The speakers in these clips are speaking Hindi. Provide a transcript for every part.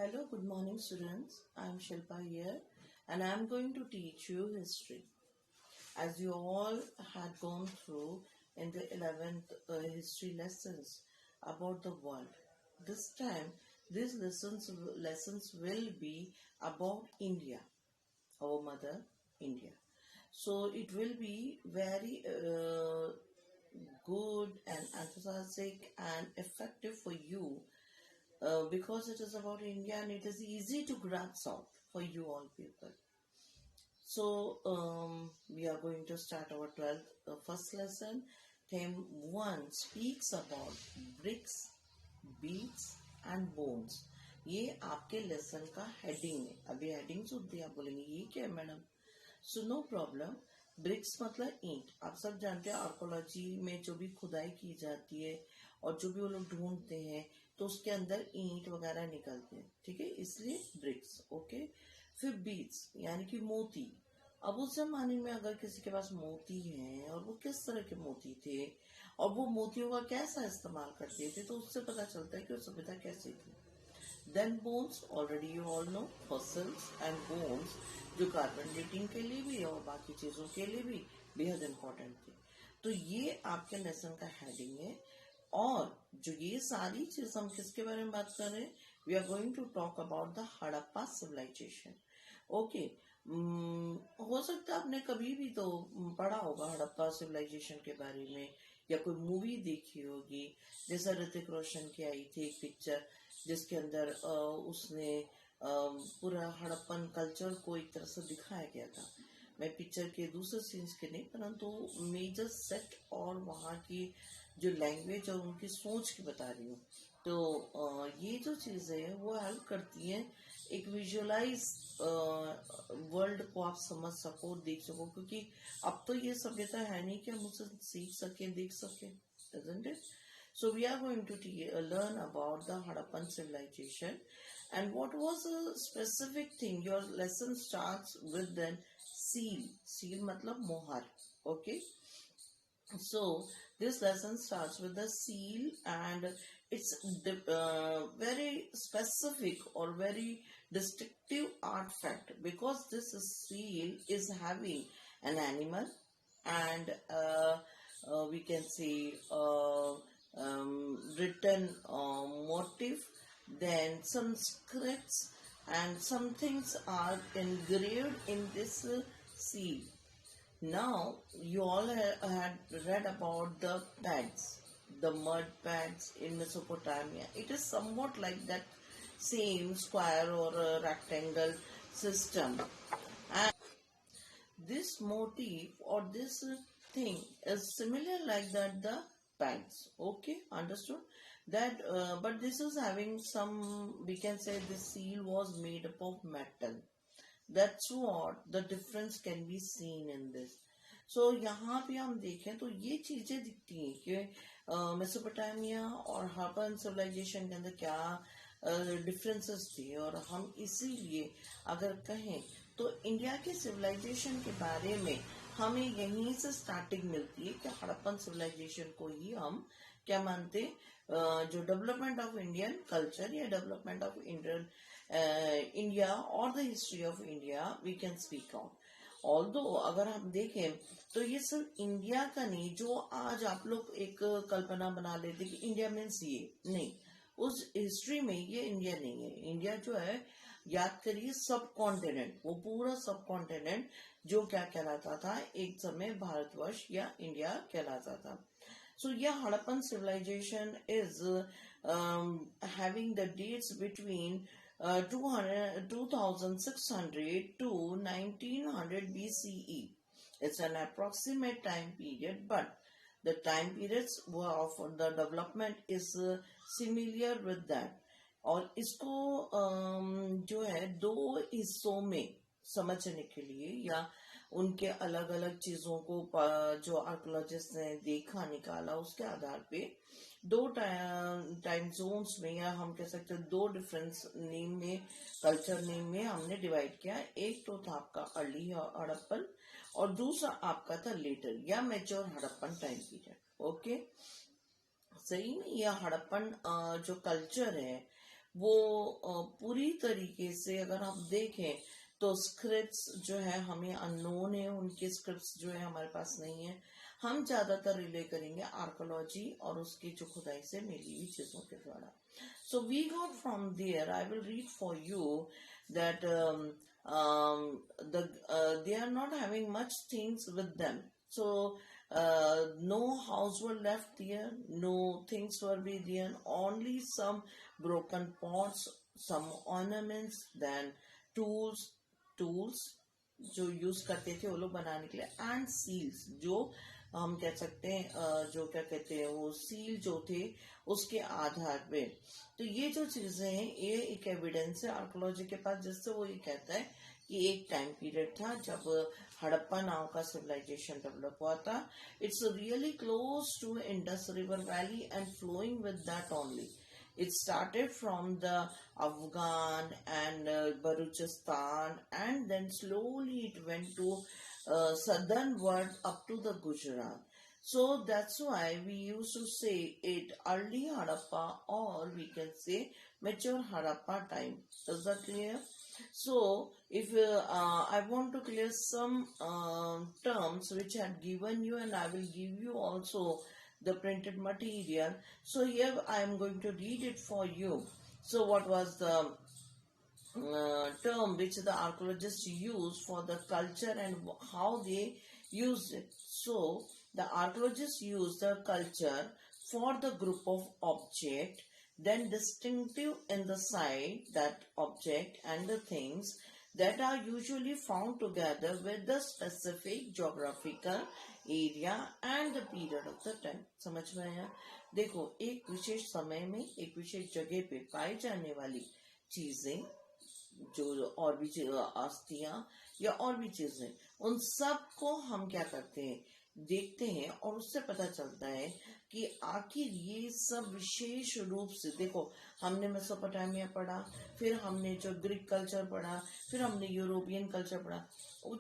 Hello, good morning, students. I'm Shilpa here, and I'm going to teach you history. As you all had gone through in the 11th history lessons about the world, this time these lessons will be about India, our mother India. So it will be very good and enthusiastic and effective for you because it is about India and it is easy to grasp out for you all people. So we are going to start our 12th first lesson. Theme 1 speaks about bricks, beats and bones. ये आपके लेसन का हेडिंग है. अभी हेडिंग सुनते आप बोलेंगे ये क्या है madam. So no problem. Bricks मतलब ईंट. आप सब जानते हैं आर्कोलॉजी में जो भी खुदाई की जाती है और जो भी वो लोग ढूंढते हैं तो उसके अंदर ईंट वगैरह निकलते हैं. ठीक है, इसलिए ब्रिक्स. ओके. फिर बीट्स यानी कि मोती. अब उस जमाने में अगर किसी के पास मोती हैं और वो किस तरह के मोती थे और वो मोतियों का कैसा इस्तेमाल करते थे तो उससे पता चलता है कि वो सभ्यता कैसी थी. Then bones. Already you all know fossils and bones जो कार्बन डेटिंग के लिए भी और बाकी चीजों के लिए भी बेहद इंपॉर्टेंट थे. तो ये आपके लेसन का हेडिंग है. और जो ये सारी चीज हम किसके बारे में बात कर रहे हैं, we are going to talk about the Harappa civilization. Okay. हो सकता है आपने कभी भी तो पढ़ा होगा हड़प्पा सिविलाइजेशन के बारे में या कोई मूवी देखी होगी. जैसे ऋतिक रोशन की आई थी एक पिक्चर जिसके अंदर उसने पूरा हड़प्पन कल्चर को एक तरह से दिखाया गया था. मैं पिक्चर के दूसरे सीन्स के नहीं परंतु मेजर सेट और वहाँ की जो लैंग्वेज और उनकी सोच की बता रही हूँ. तो ये जो चीज़ें हैं वो हेल्प करती हैं एक विजुअलाइज वर्ल्ड को आप समझ सको, देख सको. क्योंकि अब तो ये सभ्यता है नहीं कि हम उसे सीख सके, देख सके. isn't it? So we are going to learn about the Harappan civilization and what was a specific thing. Your lesson starts with the seal. Seal matlab mohar. Okay. So this lesson starts with the seal and it's very specific or very distinctive artifact because this seal is having an animal and we can say written motif, then some scripts and some things are engraved in this seal. Now, you all had read about the pads, the mud pads in Mesopotamia. It is somewhat like that same square or rectangle system. And this motif or this thing is similar like that the pads. Okay, understood? That, but this is having some, we can say the seal was made up of metal. That's what the difference can be seen in this. So यहाँ पे हम देखें तो ये चीजें दिखती हैं कि मेसोपोटामिया और हड़प्पन सिविलाइजेशन के अंदर क्या डिफरेंसेस थे. और हम इसीलिए अगर कहें तो इंडिया के सिविलाइजेशन के बारे में हमें यहीं से स्टार्टिंग मिलती है कि हड़प्पन सिविलाइजेशन को ही हम क्या मानते, जो डेवलपमेंट ऑफ इंडियन कल्चर या डेवलपमेंट ऑफ इंडियन इंडिया और the history of India we can speak on. Although अगर हम देखें तो ये सिर्फ इंडिया का नहीं, जो आज आप लोग एक कल्पना बना लेते कि इंडिया मीन्स ये नहीं, उस हिस्ट्री में ये इंडिया नहीं है. इंडिया जो है, याद करिए सब कॉन्टिनेंट, वो पूरा सब कॉन्टिनेंट जो क्या कहलाता था एक समय भारतवर्ष या इंडिया कहलाता था. So yeah, Harappan civilization is having the dates between 2600 to 1900 BCE. It's an approximate time period, but the time periods of the development is similar with that. और इसको जो है दो हिस्सों में समझने के लिए या उनके अलग अलग चीजों को जो आर्कोलॉजिस्ट ने देखा निकाला उसके आधार पे दो टाइम जोन्स में या हम कह सकते हैं दो डिफरेंस नेम में, कल्चर नेम में हमने डिवाइड किया. एक तो था आपका अर्ली हड़प्पन और दूसरा आपका था लेटर या mature Harappan time period. Okay, सही में यह हड़प्पन जो कल्चर है वो पूरी तरीके से अगर आप देखें तो स्क्रिप्ट्स जो है हमें अननोन है, उनके स्क्रिप्ट्स जो है हमारे पास नहीं है। हम ज्यादातर रिले करेंगे आर्कोलॉजी और उसकी जो खुदाई से मिली हुई चीजों के द्वारा। So we got from there. I will read for you that they are not having much things with them. So no house were left there, no things were be there, only some broken pots, some ornaments, then tools, tools जो यूज करते थे वो लोग बनाने के लिए, एंड सील्स जो हम कह सकते हैं जो क्या कहते हैं वो सील जो थे उसके आधार पे। तो ये जो चीजें हैं ये एक एविडेंस है आर्कोलॉजी के पास जिससे वो ये कहता है कि एक टाइम पीरियड था जब हड़प्पा नाम का सिविलाइजेशन डेवलप हुआ था। It's really close to Indus river valley and flowing with that only. It started from the Afghan and Baluchistan, and then slowly it went to southern world up to the Gujarat. So that's why we used to say it early Harappa, or we can say mature Harappa time. Is that clear? So if I want to clear some terms which I have given you, and I will give you also the printed material. So here I am going to read it for you. So what was the term which the archaeologists use for the culture and how they used it? So the archaeologists use the culture for the group of object, then distinctive in the site, that object and the things that are usually found together with the specific geographical area and the period of the time. समझ में आया? देखो, एक विशेष समय में एक विशेष जगह पे पाई जाने वाली चीजें, जो और भी अस्थियां या और भी चीजें, उन सब को हम क्या करते हैं, देखते हैं, और उससे पता चलता है कि आखिर ये सब विशेष रूप से, देखो हमने मेसोपोटामिया पढ़ा, फिर हमने जो ग्रीक कल्चर पढ़ा, फिर हमने यूरोपियन कल्चर पढ़ा।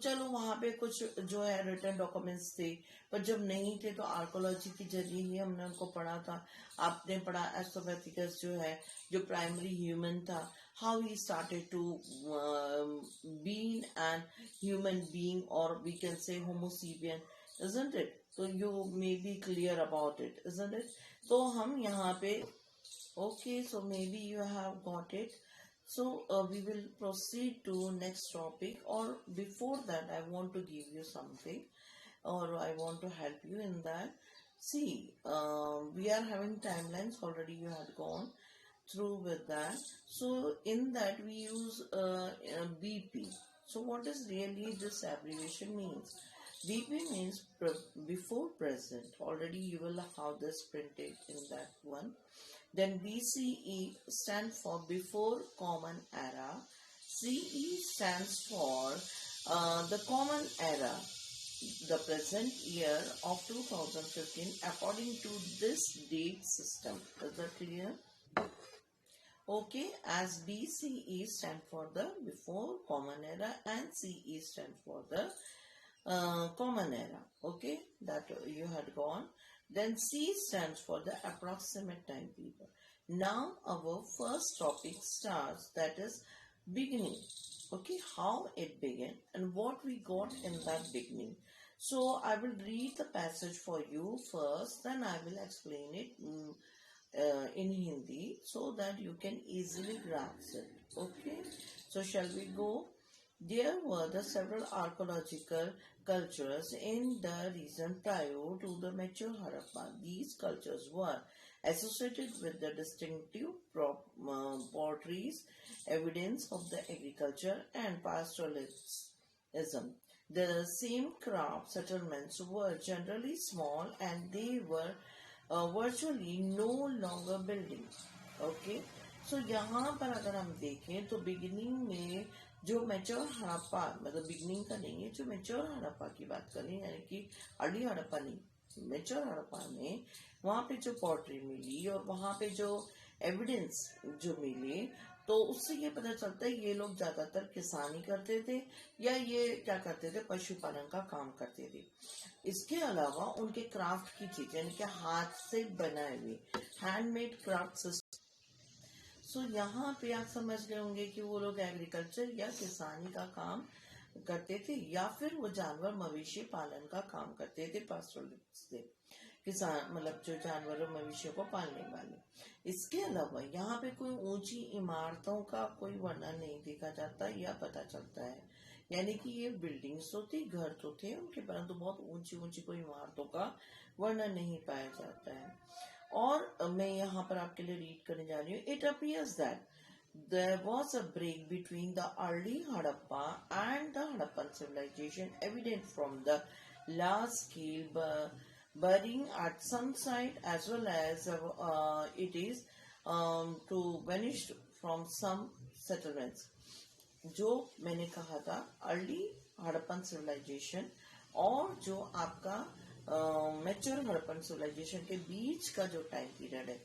चलो वहां पे कुछ जो है रिटन डॉक्यूमेंट्स थे, पर जब नहीं थे तो आर्कोलॉजी के जरिए ही हमने उनको पढ़ा था। आपने पढ़ा एस्ट्रोपैथिकस जो है, जो प्राइमरी ह्यूमन था, how he started to being an human being, or we can say homo sapien, isn't it? So you may be clear about it, isn't it? तो हम यहाँ पे okay, so maybe you have got it. So we will proceed to next topic, or before that I want to give you something, or I want to help you in that. See, we are having timelines already, you have gone through with that. So in that we use BP. So what is really this abbreviation means? BP means before present. Already you will have this printed in that one. Then BCE stands for before common era. CE stands for the common era, the present year of 2015 according to this date system. Is that clear? Okay, as BCE stand for the before common era and CE stand for the common era. Okay, that you had gone. Then C stands for the approximate time period. Now our first topic starts, that is beginning. Okay, how it began and what we got in that beginning. So I will read the passage for you first, then I will explain it in Hindi so that you can easily grasp it. Okay, so shall we go? There were the several archaeological cultures in the region prior to the mature Harappa. These cultures were associated with the distinctive potteries, evidence of the agriculture and pastoralism. The same craft settlements were generally small and they were virtually no longer building. Okay, so यहाँ पर अगर हम देखें तो बिगिनिंग में जो मेच्योर हड़प्पा, मतलब बिगनिंग का नहीं है, जो मेच्योर हड़प्पा की बात करें, यानी कि अर्ली हड़प्पा नहीं, मेच्योर हड़प्पा में वहां पे जो पॉटरी मिली और वहां पे जो एविडेंस जो मिले, तो उससे ये पता चलता है ये लोग ज्यादातर किसानी करते थे या ये क्या करते थे, पशुपालन का काम करते थे। इसके अलावा उनके क्राफ्ट की चीजें, यानी कि हाथ से बनाए हुए हैंडमेड क्राफ्ट। सो यहाँ पे आप समझ गए होंगे कि वो लोग एग्रीकल्चर या किसानी का काम करते थे, या फिर वो जानवर मवेशी पालन का काम करते थे, पास्टोरलिस्ट से, किसान मतलब जो जानवरों मवेशियों को पालने वाले। इसके अलावा यहाँ पे कोई ऊंची इमारतों का कोई वर्णन नहीं देखा जाता या पता चलता है, यानी कि ये बिल्डिंग्स तो थी, घर तो थे उनके, परंतु बहुत ऊंची ऊंची कोई इमारतों का वर्णन नहीं पाया जाता है। और मैं यहाँ पर आपके लिए रीड करने जा रही हूँ। It appears that there was a break between the early Harappa and the Harappan civilization, evident from the large-scale burying at some site, as well as it is to vanish from some settlements. जो मैंने कहा था अर्ली हड़प्पन सिविलाइजेशन और जो आपका मैच्योर हड़प्पन सिविलाइजेशन के बीच का जो टाइम पीरियड है,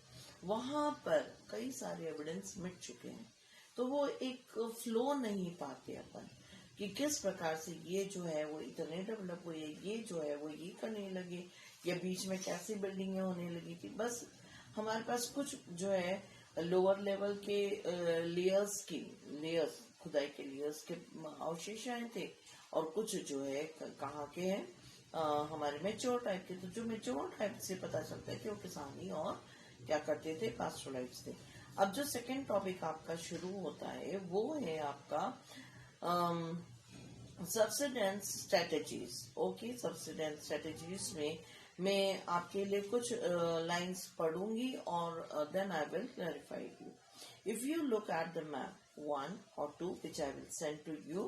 वहां पर कई सारे एविडेंस मिट चुके हैं। तो वो एक फ्लो नहीं पाते अपन कि किस प्रकार से ये जो है वो इतने डेवलप हुए, ये जो है वो ये करने लगे, या बीच में कैसी बिल्डिंगें होने लगी थी। बस हमारे पास कुछ जो है लोअर लेवल के लेयर्स खुदाई के लेयर्स के अवशेष आए थे, और कुछ जो है कहाँ के हैं, हमारे मेच्योर टाइप के। तो जो मेच्योर टाइप से पता चलता है कि वो किसानी और क्या करते थे, पास्टोरलाइट्स थे। अब जो सेकंड टॉपिक आपका शुरू होता है वो है आपका subsistence strategies. Okay, subsistence strategies में मैं आपके लिए कुछ लाइंस पढ़ूंगी और then I will clarify you. If you look at the map 1 or 2 which I will send to you,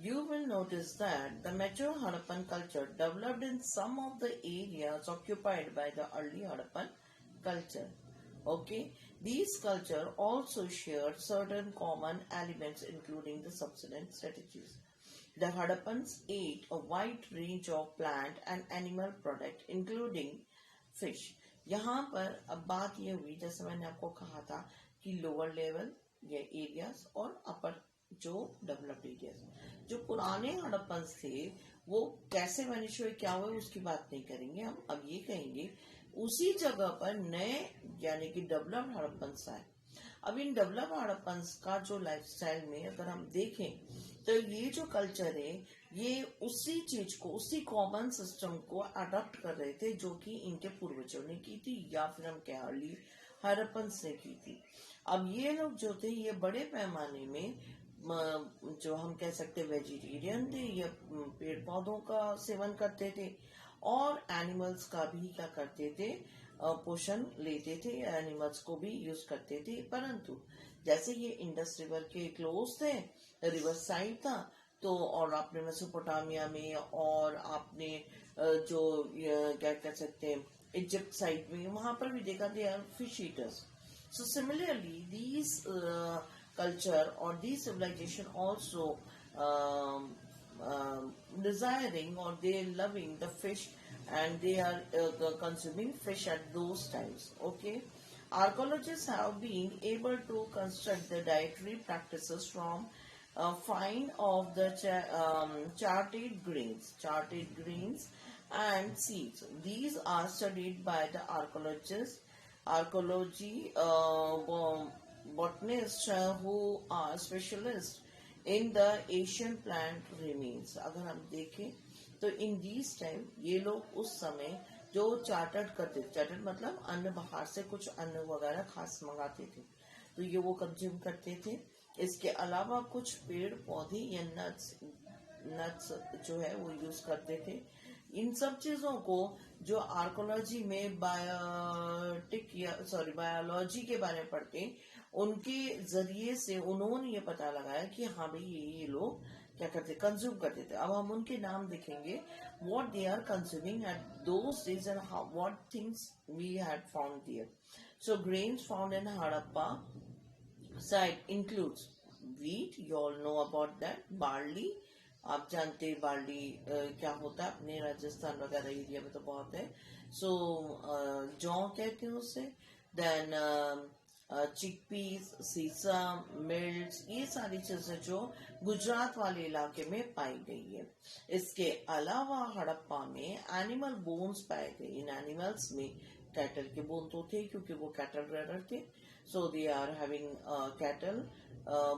you will notice that the mature Harappan culture developed in some of the areas occupied by the early Harappan culture. Okay, these culture also shared certain common elements, including the subsistence strategies. The Hadappans ate a wide range of plant and animal products, including fish. यहाँ पर अब बात ये हुई, जैसे मैंने आपको कहा था कि लोअर लेवल ये एरियाज और अपर जो डेवलप्ड एरियाज। जो पुराने हड़प्पन थे वो कैसे वनिश हुए, क्या हुए, उसकी बात नहीं करेंगे हम। अब ये कहेंगे उसी जगह पर नए यानी कि डेवलप्ड हड़प्पन आए। अब इन डेवलप्ड हड़प्पन का जो लाइफस्टाइल में अगर हम देखें तो ये जो कल्चर है ये उसी चीज को, उसी कॉमन सिस्टम को अडॉप्ट कर रहे थे जो कि इनके पूर्वजों ने की थी, या फिर हम कह अर्ली हड़प्पन्स ने की थी। अब ये लोग जो थे ये बड़े पैमाने में जो हम कह सकते वेजिटेरियन थे, या पेड़ पौधों का सेवन करते थे, और एनिमल्स का भी क्या करते थे, पोषण लेते थे, एनिमल्स को भी यूज करते थे। परंतु जैसे ये इंडस रिवर के क्लोज थे, रिवर साइड था, तो और आपने मेसोपोटामिया में और आपने जो क्या कह सकते हैं इजिप्ट साइड में, वहां पर भी देखा they are fish eaters. So similarly, these culture or these civilization also desiring or they loving the fish, and they are consuming fish at those times. Okay, archaeologists have been able to construct the dietary practices from find of the charted grains and seeds. These are studied by the archaeology botanists who are specialists in the Asian plant remains. अगर हम देखें तो इन दिस टाइम ये लोग उस समय जो चार्टर्ड करते थे, चार्टर्ड मतलब अन्न बाहर से कुछ अन्न वगैरह खास मंगाते थे, तो ये वो कंज्यूम करते थे। इसके अलावा कुछ पेड़ पौधे या नट्स जो है वो यूज करते थे। इन सब चीजों को जो आर्कोलॉजी में बायोलॉजी के बारे में पढ़ते, उनके जरिए से उन्होंने ये पता लगाया कि हाँ भाई ये लोग क्या करते, कंज्यूम करते थे। अब हम उनके नाम देखेंगे, what they are consuming at those days and what things we had found there. So grains found in Harappa site includes wheat, you all know about that, barley, आप जानते हैं बार्ली क्या होता है, अपने राजस्थान वगैरह एरिया में तो बहुत है। सो जौ कहते हैं उसे, देन चिकपीस, सीसम, मिल्ट्स, ये सारी चीजें जो गुजरात वाले इलाके में पाई गई है। इसके अलावा हड़प्पा में एनिमल बोन्स पाए गए। इन एनिमल्स में कैटल के बोन तो थे क्योंकि वो कैटल रेडर थे, So they are having cattle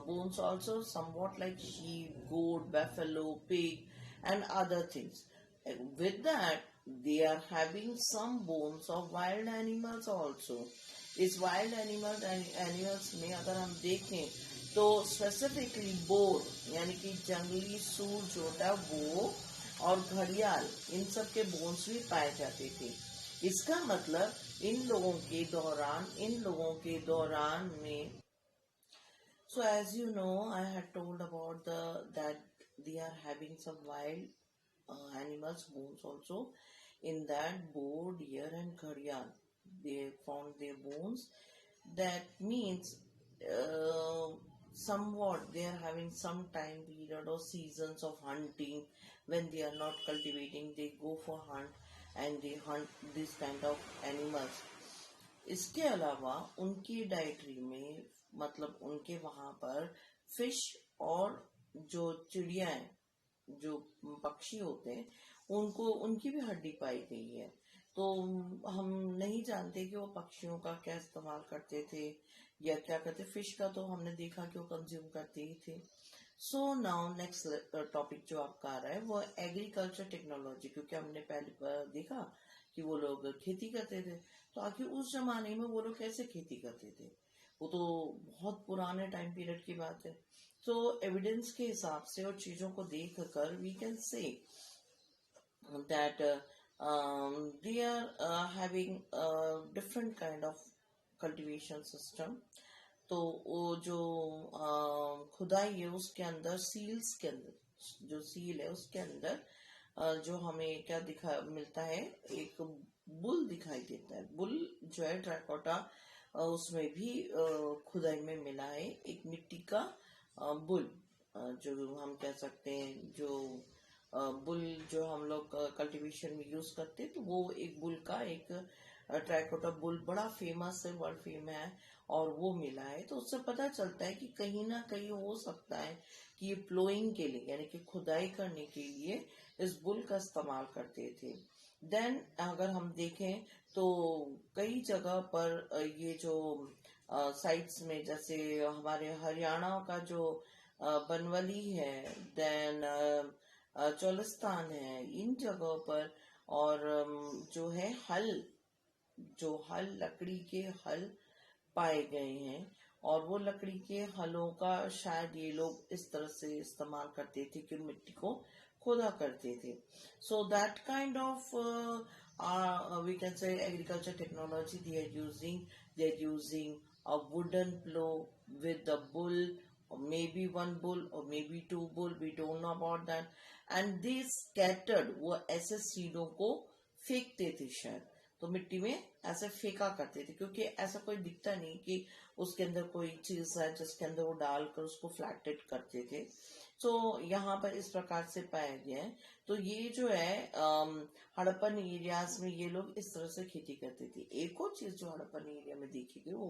bones also, somewhat like sheep, goat, buffalo, pig, and other things. With that, they are having some bones of wild animals also. इस वाइल्ड एनिमल्स में अगर हम देखें तो स्पेसिफिकली बोर यानी कि जंगली सूर जो होता है वो और घड़ियाल, इन सब के बोन्स भी पाए जाते थे। इसका मतलब इन लोगों के दौरान में so as you know, I had told about that they are having some wild animals bones also. In that, boar, deer, and gharial, they found their bones. That means somewhat they are having some time period or seasons of hunting. When they are not cultivating, they go for hunt and they hunt this kind of animals. इसके अलावा उनकी डाइटरी में मतलब उनके वहां पर फिश और जो चिड़िया हैं, जो पक्षी होते हैं, उनको उनकी भी हड्डी पाई गई है। तो हम नहीं जानते कि वो पक्षियों का क्या इस्तेमाल करते थे या क्या करते। फिश का तो हमने देखा कि वो कंज्यूम करते ही थे। सो नाउ नेक्स्ट टॉपिक जो आपका आ रहा है वो एग्रीकल्चर टेक्नोलॉजी, क्योंकि हमने पहले देखा कि वो लोग खेती करते थे। तो आखिर उस जमाने में वो लोग कैसे खेती करते थे, वो तो बहुत पुराने टाइम पीरियड की बात है। तो एविडेंस के हिसाब से और चीजों को देख कर we can say that they are having different kind of cultivation system. तो वो जो खुदाई है उसके अंदर सील्स के अंदर जो सील है उसके अंदर जो हमें क्या दिखा मिलता है, एक बुल दिखाई देता है। बुल जो है टेराकोटा उसमें भी खुदाई में मिला है एक मिट्टी का बुल, जो हम कह सकते हैं जो बुल जो हम लोग कल्टीवेशन में यूज करते हैं, तो वो एक बुल का एक टेराकोटा बुल बड़ा फेमस है, वर्ल्ड फेम है, और वो मिला है। तो उससे पता चलता है कि कहीं ना कहीं हो सकता है कि ये प्लोइंग के लिए यानी कि खुदाई करने के लिए इस बुल का इस्तेमाल करते थे। देन अगर हम देखें तो कई जगह पर ये जो साइट्स में, जैसे हमारे हरियाणा का जो बनवली है, देन चोलिस्तान है, इन जगहों पर, और जो है हल लकड़ी के हल पाए गए हैं, और वो लकड़ी के हलों का शायद ये लोग इस तरह से इस्तेमाल करते थे कि मिट्टी को खोदा करते थे। So that kind of we can say agriculture technology they are using a wooden plow with the bull, or maybe one bull or maybe two bull, we don't know about that, and they scattered, वो ऐसे सीडों को फेंकते थे शायद, तो मिट्टी में ऐसे फेंका करते थे, क्योंकि ऐसा कोई दिखता नहीं कि उसके अंदर कोई चीज है जिसके अंदर वो डालकर उसको फ्लैटेड करते थे। तो यहाँ पर इस प्रकार से पाया गया है। तो ये जो है हड़प्पन एरियाज में ये लोग इस तरह से खेती करते थे। एक और चीज जो हड़प्पन एरिया में देखी गई वो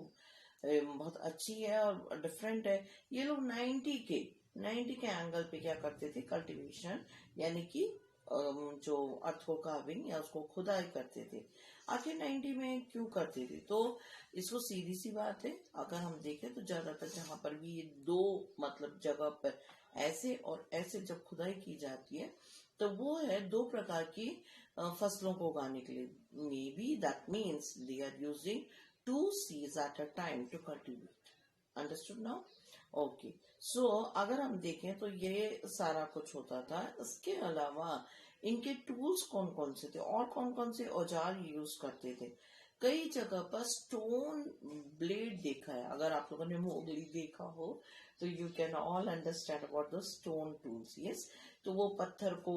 बहुत अच्छी है और डिफरेंट है। ये लोग 90 के एंगल पे क्या करते थे, कल्टीवेशन यानी कि जो अर्थ को कार्विंग या उसको खुदाई करते थे। आखिर 90 में क्यों करते थे, तो इसको सीधी सी बात है, अगर हम देखें तो ज्यादातर जहां पर भी ये दो मतलब जगह पर ऐसे और ऐसे जब खुदाई की जाती है तो वो है दो प्रकार की फसलों को उगाने के लिए। Maybe that means they are using two seeds at a time to cultivate. Understood now? Okay. So अगर हम देखें तो ये सारा कुछ होता था। इसके अलावा इनके टूल्स कौन कौन से थे और कौन कौन से औजार यूज करते थे। कई जगह पर स्टोन ब्लेड देखा है। अगर आप लोगों ने मोगली देखा हो तो you can all understand about the stone tools. Yes, तो वो पत्थर को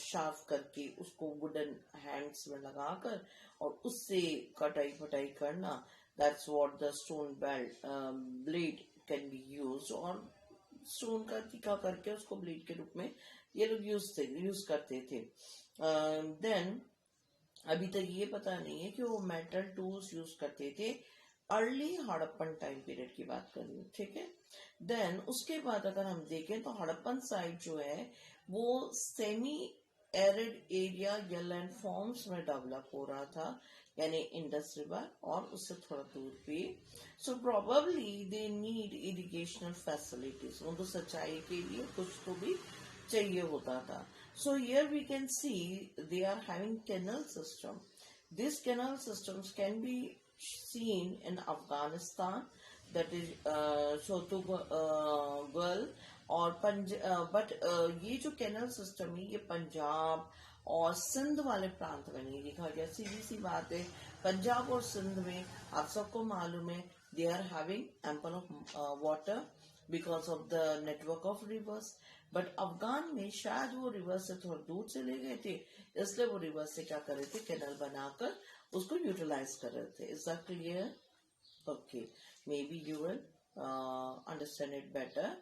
शार्प करके उसको वुडन हैंड्स में लगाकर और उससे कटाई फटाई करना, that's what the stone blade can be use. और स्टोन का तीखा करके उसको ब्लेड के रूप में ये लोग यूज करते थे। देन अभी तक ये पता नहीं है कि वो मेटल टूल्स यूज करते थे। अर्ली हड़प्पन टाइम पीरियड की बात कर रही हूँ, ठीक है। देन उसके बाद अगर हम देखें तो हड़प्पन साइड जो है वो सेमी एरिड एरिया या लैंड फॉर्म्स में डेवलप हो रहा था, यानी इंडस रिवर और उससे थोड़ा दूर पे. So probably they need irrigational facilities, उनको सिंचाई के लिए कुछ तो भी चाहिए होता था. So here we can see they are having canal system. These canal systems can be seen in Afghanistan, that is Shotogal और बट ये जो कैनल सिस्टम है ये पंजाब और सिंध वाले प्रांत में नहीं देखा गया. सीधी सी बात है, पंजाब और सिंध में आप सबको मालूम है they are having ample of water because of the network of rivers. But Afghan में शायद वो रिवर से थोड़ा दूर चले गए थे, इसलिए वो रिवर से क्या कर रहे थे, कैनल बनाकर उसको यूटिलाइज कर रहे थे. Is that clear? Okay, maybe you will understand it better.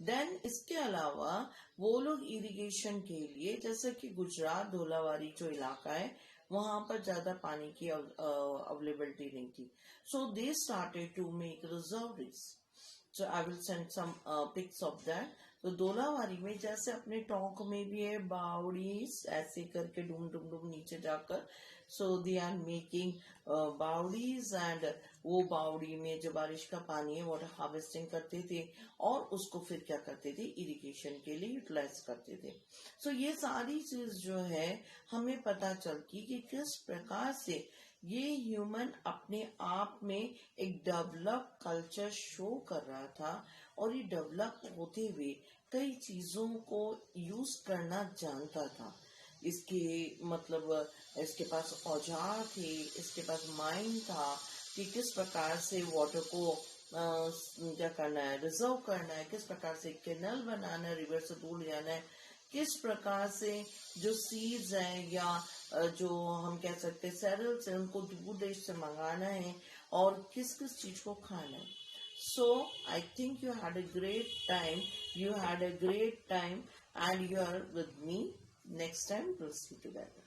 Then इसके अलावा वो लोग इरिगेशन के लिए, जैसे कि गुजरात धोलावारी जो इलाका है वहां पर ज्यादा पानी की अवेलेबिलिटी नहीं थी. So they started to make reservoirs. So I will send some pics of that. तो धोलावारी में जैसे अपने टोंक में भी है बावड़ीज, ऐसे करके डूम डूम डूम नीचे जाकर. सो दे आर मेकिंग बावड़ीज एंड वो बावड़ी में जो बारिश का पानी है वाटर हार्वेस्टिंग करते थे और उसको फिर क्या करते थे, इरिगेशन के लिए यूटिलाइज करते थे. सो ये सारी चीज जो है हमें पता चलती कि किस प्रकार से ये ह्यूमन अपने आप में एक डेवलप कल्चर शो कर रहा था और ये डेवलप होते हुए कई चीजों को यूज करना जानता था. इसके मतलब इसके पास औजार थे, इसके पास माइंड था कि किस प्रकार से वाटर को क्या करना है, रिजर्व करना है, किस प्रकार से कैनल बनाना है, रिवर से दूर ले जाना है, किस प्रकार से जो सीड्स हैं या जो हम कह सकते हैं सेरल्स हैं उनको दूर देश से मंगाना है और किस किस चीज को खाना है. So I think you had a great time, you had a great time and you are with me. Next time we'll see together.